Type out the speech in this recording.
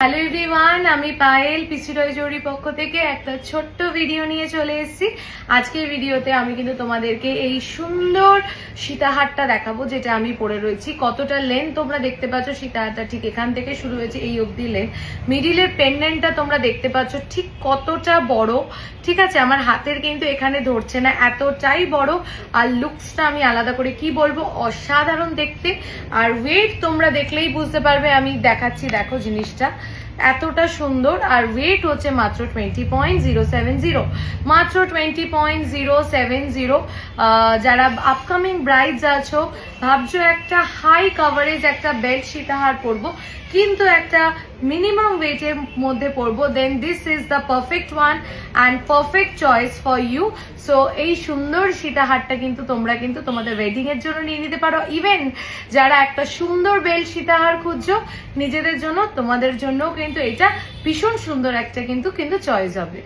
Hello everyone, আমি পায়েল পিসিরয় জৌরি পক্ষ থেকে একটা ছোট্ট ভিডিও নিয়ে চলে এসেছি। আজকের ভিডিওতে আমি কিন্তু তোমাদেরকে এই সুন্দর সীতাহারটা দেখাবো, যেটা আমি পরে রয়েছি। কতটা লেন তোমরা দেখতে পাচ্ছ, সীতাহারটা ঠিক এখান থেকে শুরু হয়েছে এই অবধি লেন। মিডিলের পেন্ডেন্টটা তোমরা দেখতে পাচ্ছ ঠিক কতটা বড়, ঠিক আছে। আমার হাতের কিন্তু এখানে ধরছে না, এতটাই বড়। আর লুকসটা আমি আলাদা করে কি বলবো, অসাধারণ দেখতে। আর ওয়েট তোমরা দেখলেই বুঝতে পারবে, আমি দেখাচ্ছি, দেখো জিনিসটা এতটা সুন্দর। আর ওয়েট হচ্ছে মাত্র 20.070, মাত্র 20.070। যারা আপকামিং ব্রাইডস আছো, ভাবছো একটা হাই কভারেজ একটা বেল্ট সীতাহার পরবো কিন্তু একটা মিনিমাম ওয়েটের মধ্যে পরবো, then this is the perfect one and perfect choice for you. So এই সুন্দর সীতাহারটা কিন্তু তোমরা কিন্তু তোমাদের ওয়েডিং এর জন্য নিয়ে নিতে পারো। ইভেন যারা একটা সুন্দর বেল্ট সীতাহার খুঁজছো নিজেদের জন্য, তোমাদের জন্য কিন্তু এটা ভীষণ সুন্দর একটা কিন্তু চয়েস হবে।